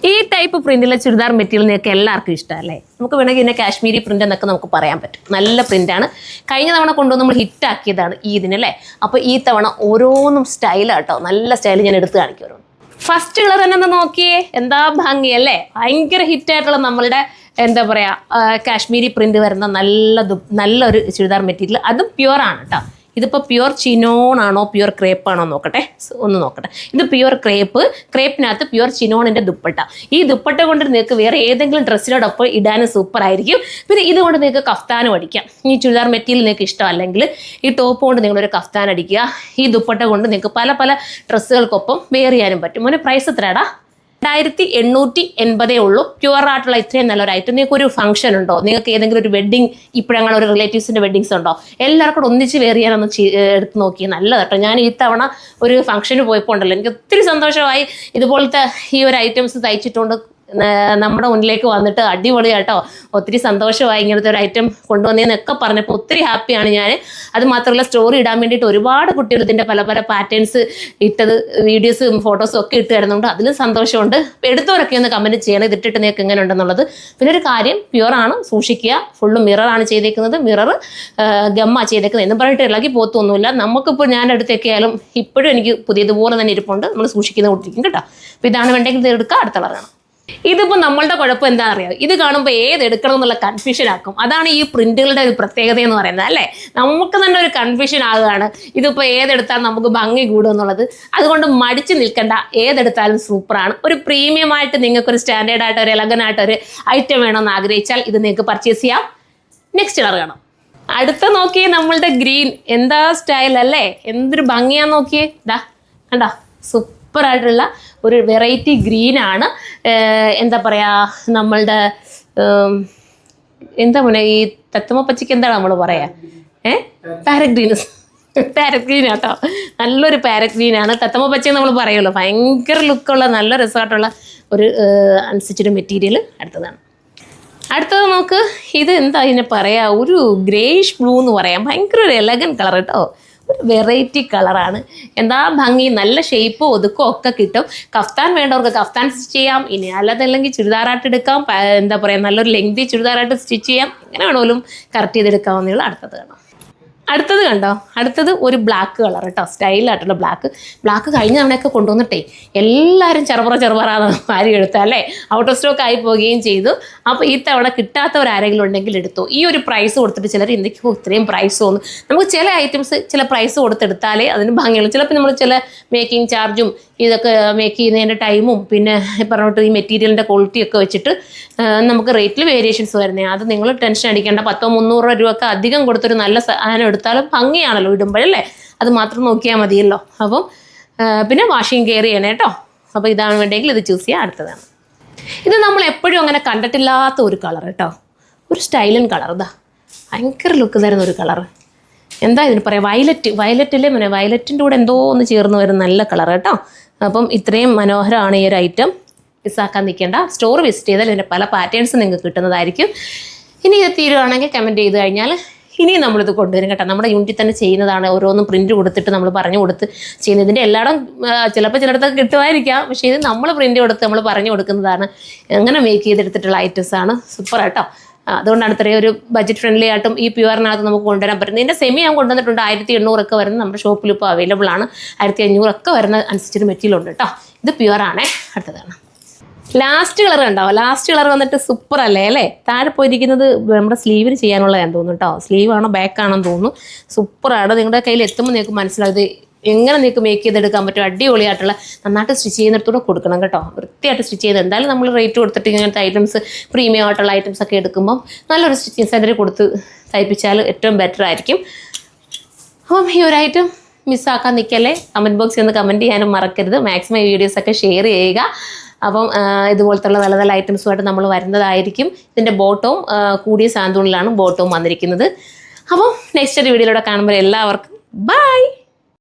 ഈ type പ്രിന്റിലെ churidar material നിങ്ങൾക്ക് എല്ലാവർക്കും ഇഷ്ടമല്ലേ? നമുക്ക് വേണമെങ്കിൽ ഇതിനെ കാശ്മീരി പ്രിന്റ് എന്നൊക്കെ നമുക്ക് പറയാൻ പറ്റും. നല്ല പ്രിന്റാണ്. കഴിഞ്ഞ തവണ കൊണ്ടുവന്ന് നമ്മൾ ഹിറ്റാക്കിയതാണ് ഇതിനല്ലേ. അപ്പോൾ ഈ തവണ ഓരോന്നും സ്റ്റൈലാട്ടോ, നല്ല സ്റ്റൈൽ ഞാൻ എടുത്ത് കാണിക്കും. ഫസ്റ്റ് കളർ തന്നെ ഒന്ന് നോക്കിയേ, എന്താ ഭംഗിയല്ലേ? ഭയങ്കര ഹിറ്റായിട്ടുള്ള നമ്മളുടെ എന്താ പറയുക കാശ്മീരി പ്രിന്റ് വരുന്ന നല്ലൊരു ചുരിദാർ മെറ്റീരിയൽ. അതും പ്യുവറാണ് കേട്ടോ. ഇതിപ്പോൾ പ്യുവർ ചിനോൺ ആണോ പ്യുവർ ക്രേപ്പ് ആണോ നോക്കട്ടെ, ഒന്ന് നോക്കട്ടെ. ഇത് പ്യുവർ ക്രേപ്പിനകത്ത് പ്യുവർ ചിനോണിൻ്റെ ദുപ്പട്ട. ഈ ദുപ്പട്ട കൊണ്ട് നിങ്ങൾക്ക് വേറെ ഏതെങ്കിലും ഡ്രസ്സിനോടൊപ്പം ഇടാനും സൂപ്പർ ആയിരിക്കും. പിന്നെ ഇതുകൊണ്ട് നിങ്ങൾക്ക് കഫ്താനും അടിക്കാം. ഈ ചുരിദാർ മെറ്റീരിയൽ നിങ്ങൾക്ക് ഇഷ്ടമല്ലെങ്കിൽ ഈ ടോപ്പ് കൊണ്ട് നിങ്ങളൊരു കഫ്താൻ അടിക്കുക. ഈ ദുപ്പട്ട കൊണ്ട് നിങ്ങൾക്ക് പല പല ഡ്രസ്സുകൾക്കൊപ്പം വെയർ ചെയ്യാനും പറ്റും. മോനെ പ്രൈസ് എത്രയാടാ? 2880 ഉള്ളൂ. പ്യുവർ ആയിട്ടുള്ള ഇത്രയും നല്ലൊരു ഐറ്റം. നിങ്ങൾക്ക് ഒരു ഫംഗ്ഷൻ ഉണ്ടോ, നിങ്ങൾക്ക് ഏതെങ്കിലും ഒരു വെഡ്ഡിങ്, ഇപ്പോഴങ്ങനെ ഒരു റിലേറ്റീവ്സിൻ്റെ വെഡ്ഡിങ്സ് ഉണ്ടോ, എല്ലാവർക്കും ഒന്നിച്ച് വെയർ ചെയ്യാനൊന്ന് എടുത്ത് നോക്കി. നല്ലത് കേട്ടോ. ഞാൻ ഈ തവണ ഒരു ഫംഗ്ഷന് പോയപ്പോൾ ഉണ്ടല്ലോ, എനിക്ക് ഒത്തിരി സന്തോഷമായി. ഇതുപോലത്തെ ഈ ഒരു ഐറ്റംസ് തയ്ച്ചിട്ടുണ്ട് നമ്മുടെ മുന്നിലേക്ക് വന്നിട്ട് അടിപൊളിയാട്ടോ. ഒത്തിരി സന്തോഷമായി ഇങ്ങനത്തെ ഒരു ഐറ്റം കൊണ്ടുവന്നതെന്നൊക്കെ പറഞ്ഞപ്പോൾ ഒത്തിരി ഹാപ്പിയാണ് ഞാൻ. അത് മാത്രമല്ല സ്റ്റോറി ഇടാൻ വേണ്ടിയിട്ട് ഒരുപാട് കുട്ടികൾ ഇതിൻ്റെ പല പല പാറ്റേൺസ് ഇട്ടത്, വീഡിയോസും ഫോട്ടോസും ഒക്കെ ഇട്ട് തരുന്നുണ്ട്. അതിലും സന്തോഷമുണ്ട്. എടുത്തവരൊക്കെ ഒന്ന് കമൻറ്റ് ചെയ്യണം ഇതിട്ടിട്ട് നിങ്ങൾക്ക് എങ്ങനെ ഉണ്ടെന്നുള്ളത്. പിന്നെ ഒരു കാര്യം, പ്യുവറാണ്, സൂക്ഷിക്കുക. ഫുള്ള് മിററാണ് ചെയ്തേക്കുന്നത്. മിറർ ഗമ്മ ചെയ്തേക്കുന്നത് എന്ന് പറഞ്ഞിട്ട് ഇളകി പോത്തൊന്നുമില്ല. നമുക്കിപ്പോൾ ഞാൻ എടുത്തേക്കായാലും ഇപ്പോഴും എനിക്ക് പുതിയതുപോലെ തന്നെ ഇരിപ്പുണ്ട്. നമ്മൾ സൂക്ഷിക്കുന്ന കൊണ്ടിരിക്കും കേട്ടോ. അപ്പോൾ ഇതാണ് വേണ്ടെങ്കിൽ ഇത് എടുക്കുക, അടുത്ത കളറാണ്. ഇതിപ്പോൾ നമ്മളുടെ കുഴപ്പം എന്താ അറിയാം, ഇത് കാണുമ്പോൾ ഏത് എടുക്കണം എന്നുള്ള കൺഫ്യൂഷൻ ആക്കും. അതാണ് ഈ പ്രിന്റുകളുടെ ഒരു പ്രത്യേകത എന്ന് പറയുന്നത് അല്ലേ. നമുക്ക് തന്നെ ഒരു കൺഫ്യൂഷൻ ആകുകയാണ് ഇതിപ്പോൾ ഏതെടുത്താൽ നമുക്ക് ഭംഗി കൂടും എന്നുള്ളത്. അതുകൊണ്ട് മടിച്ച് നിൽക്കണ്ട, ഏതെടുത്താലും സൂപ്പറാണ്. ഒരു പ്രീമിയം ആയിട്ട് നിങ്ങൾക്കൊരു സ്റ്റാൻഡേർഡ് ആയിട്ട് ഒരു എലഗനായിട്ട് ഒരു ഐറ്റം വേണമെന്ന് ആഗ്രഹിച്ചാൽ ഇത് നിങ്ങൾക്ക് പർച്ചേസ് ചെയ്യാം. നെക്സ്റ്റ് കളർ കാണാം. അടുത്ത നോക്കിയേ, നമ്മളുടെ ഗ്രീൻ. എന്താ സ്റ്റൈൽ അല്ലേ, എന്തൊരു ഭംഗിയാന്ന് നോക്കിയേ. ഇതാ കണ്ടോ, സൂപ്പറായിട്ടുള്ള ഒരു വെറൈറ്റി ഗ്രീനാണ്. എന്താ പറയുക, നമ്മളുടെ എന്താ പറയുക, ഈ തത്തമ്മ പച്ചയ്ക്ക് എന്താണ് നമ്മൾ പറയുക, പാരറ്റ് ഗ്രീൻ. പാരറ്റ് ഗ്രീൻ കേട്ടോ, നല്ലൊരു പാരറ്റ് ഗ്രീനാണ്. തത്തമ്മ പച്ചയെന്ന് നമ്മൾ പറയുമല്ലോ, ഭയങ്കര ലുക്കുള്ള നല്ല രസമായിട്ടുള്ള ഒരു അനുസരിച്ചൊരു മെറ്റീരിയൽ. അടുത്തത് നോക്ക്, ഇത് എന്താ ഇതിനെ പറയുക, ഒരു ഗ്രേഷ് ബ്ലൂ എന്ന് പറയാം. ഭയങ്കര ഒരു എലഗൻ കളർ കേട്ടോ, ഒരു വെറൈറ്റി കളറാണ്. എന്താ ഭംഗി, നല്ല ഷേപ്പും ഒതുക്കവും ഒക്കെ കിട്ടും. കഫ്താൻ വേണ്ടവർക്ക് കഫ്താൻ സ്റ്റിച്ച് ചെയ്യാം. ഇനി അല്ലാതല്ലെങ്കിൽ ചുരിദാറായിട്ട് എടുക്കാം. എന്താ പറയുക, നല്ലൊരു ലെങ്തി ചുരിദാറായിട്ട് സ്റ്റിച്ച് ചെയ്യാം. എങ്ങനെ വേണമെങ്കിലും കറക്റ്റ് ചെയ്തെടുക്കാവുന്നതാണ്. അടുത്തത് കണ്ടോ, അടുത്തത് ഒരു ബ്ലാക്ക് കളർ കേട്ടോ, സ്റ്റൈലായിട്ടുള്ള ബ്ലാക്ക് കഴിഞ്ഞ തവണയൊക്കെ കൊണ്ടുവന്നിട്ടേ എല്ലാവരും ചെറുപറാന്ന് വാരി എടുത്തല്ലേ, ഔട്ട് ഓഫ് സ്റ്റോക്ക് ആയി പോവുകയും ചെയ്തു. അപ്പോൾ ഈ തവണ കിട്ടാത്തവരാരെങ്കിലും ഉണ്ടെങ്കിൽ എടുത്തു. ഈ ഒരു പ്രൈസ് കൊടുത്തിട്ട് ചിലർ എന്തൊക്കെയോ ഇത്രയും പ്രൈസ് തോന്നും. നമുക്ക് ചില ഐറ്റംസ് ചില പ്രൈസ് കൊടുത്തെടുത്താലേ അതിന് ഭംഗിയുള്ളൂ. ചിലപ്പോൾ നമ്മൾ ചില മേക്കിംഗ് ചാർജും ഇതൊക്കെ മേക്ക് ചെയ്യുന്നതിൻ്റെ ടൈമും പിന്നെ പറഞ്ഞിട്ട് ഈ മെറ്റീരിയലിൻ്റെ ക്വാളിറ്റിയൊക്കെ വെച്ചിട്ട് നമുക്ക് റേറ്റിൽ വേരിയേഷൻസ് വരുന്നത്. അത് നിങ്ങൾ ടെൻഷൻ അടിക്കേണ്ട. 100-300 രൂപയൊക്കെ അധികം കൊടുത്തൊരു നല്ല സാധനം എടുത്താലും ഭംഗിയാണല്ലോ ഇടുമ്പോഴല്ലേ, അത് മാത്രം നോക്കിയാൽ മതിയല്ലോ. അപ്പം പിന്നെ വാഷിംഗ് കെയർ ചെയ്യണേ കേട്ടോ. അപ്പോൾ ഇതാണ് വേണ്ടെങ്കിൽ ഇത് ചൂസ് ചെയ്യാം. അടുത്തതാണ് ഇത് നമ്മൾ എപ്പോഴും അങ്ങനെ കണ്ടിട്ടില്ലാത്ത ഒരു കളർ കേട്ടോ, ഒരു സ്റ്റൈലൻ കളർ. ഇതാ ഭയങ്കര ലുക്ക് തരുന്ന ഒരു കളർ. എന്താ ഇതിന് പറയാം, വയലറ്റല്ലേ മോനെ, വയലറ്റിൻ്റെ കൂടെ എന്തോ ഒന്ന് ചേർന്ന് വരുന്ന നല്ല കളർ കേട്ടോ. അപ്പം ഇത്രയും മനോഹരമാണ് ഈ ഒരു ഐറ്റം. മിസ്സാക്കാൻ നിൽക്കേണ്ട, സ്റ്റോർ വിസിറ്റ് ചെയ്താൽ ഇതിൻ്റെ പല പാറ്റേൺസ് നിങ്ങൾക്ക് കിട്ടുന്നതായിരിക്കും. ഇനി ഇത് തീരുവാണെങ്കിൽ കമൻറ്റ് ചെയ്ത് കഴിഞ്ഞാൽ ഇനിയും നമ്മളിത് കൊണ്ടുവരും കേട്ടോ. നമ്മുടെ യൂണിറ്റിൽ തന്നെ ചെയ്യുന്നതാണ്. ഓരോന്നും പ്രിൻറ്റ് കൊടുത്തിട്ട് നമ്മൾ പറഞ്ഞു കൊടുത്ത് ചെയ്യുന്നതിൻ്റെ എല്ലായിടം ചിലപ്പോൾ ചിലയിടത്തൊക്കെ കിട്ടുമായിരിക്കാം. പക്ഷേ ഇത് നമ്മൾ പ്രിൻറ്റ് കൊടുത്ത് നമ്മൾ പറഞ്ഞു കൊടുക്കുന്നതാണ്. അങ്ങനെ മേക്ക് ചെയ്തെടുത്തിട്ടുള്ള ഐറ്റംസാണ്. സൂപ്പർ കേട്ടോ. അതുകൊണ്ടാണ് ഇത്രയും ഒരു ബഡ്ജറ്റ് ഫ്രണ്ട്ലി ആയിട്ടും ഈ പ്യുവറിനകത്ത് നമുക്ക് കൊണ്ടുവരാൻ പറ്റുന്നത്. ഇതിൻ്റെ സെമി ഞാൻ കൊണ്ടുവന്നിട്ടുണ്ട്. 1800 ഒക്കെ വരുന്നത് നമ്മുടെ ഷോപ്പിൽ ഇപ്പോൾ അവൈലബിൾ ആണ്. 1500 ഒക്കെ വരുന്ന അനുസരിച്ചൊരു മെറ്റീരിയൽ ഉണ്ട് കേട്ടോ. ഇത് പ്യുവറാണേ. അടുത്തതാണ് ലാസ്റ്റ് കളർ ഉണ്ടാവും. ലാസ്റ്റ് കളർ വന്നിട്ട് സൂപ്പർ അല്ലേ. താഴെ പോയിരിക്കുന്നത് നമ്മുടെ സ്ലീവിന് ചെയ്യാനുള്ളതാണെന്ന് തോന്നുന്നു കേട്ടോ. സ്ലീവാണോ ബാക്കാണെന്ന് തോന്നുന്നു. സൂപ്പറാണ്. നിങ്ങളുടെ കയ്യിൽ എത്തുമ്പോൾ നിങ്ങൾക്ക് മനസ്സിലാവും എങ്ങനെ നിങ്ങൾക്ക് മേക്ക് ചെയ്തെടുക്കാൻ പറ്റും. അടിപൊളിയായിട്ടുള്ള നന്നായിട്ട് സ്റ്റിച്ച് ചെയ്യുന്നിടത്തൂടെ കൊടുക്കണം കേട്ടോ. വൃത്തിയായിട്ട് സ്റ്റിച്ച് ചെയ്ത് എന്തായാലും നമ്മൾ റേറ്റ് കൊടുത്തിട്ട് ഇങ്ങനത്തെ ഐറ്റംസ് പ്രീമിയം ആയിട്ടുള്ള ഐറ്റംസ് ഒക്കെ എടുക്കുമ്പം നല്ലൊരു സ്റ്റിച്ചിങ് സെൻറ്ററിൽ കൊടുത്ത് തയ്പ്പിച്ചാൽ ഏറ്റവും ബെറ്റർ ആയിരിക്കും. അപ്പം ഈ ഒരു ഐറ്റം മിസ്സാക്കാൻ നിൽക്കല്ലേ. കമൻറ്റ് ബോക്സിൽ ഒന്ന് കമൻറ്റ് ചെയ്യാനും മറക്കരുത്. മാക്സിമം ഈ വീഡിയോസൊക്കെ ഷെയർ ചെയ്യുക. അപ്പം ഇതുപോലത്തുള്ള നല്ല നല്ല ഐറ്റംസുമായിട്ട് നമ്മൾ വരുന്നതായിരിക്കും. ഇതിൻ്റെ ബോട്ടവും കൂടിയ സാന്തൂണിലാണ് ബോട്ടവും വന്നിരിക്കുന്നത്. അപ്പം നെക്സ്റ്റ് ഒരു വീഡിയോയിലൂടെ കാണുമ്പോൾ എല്ലാവർക്കും ബൈ.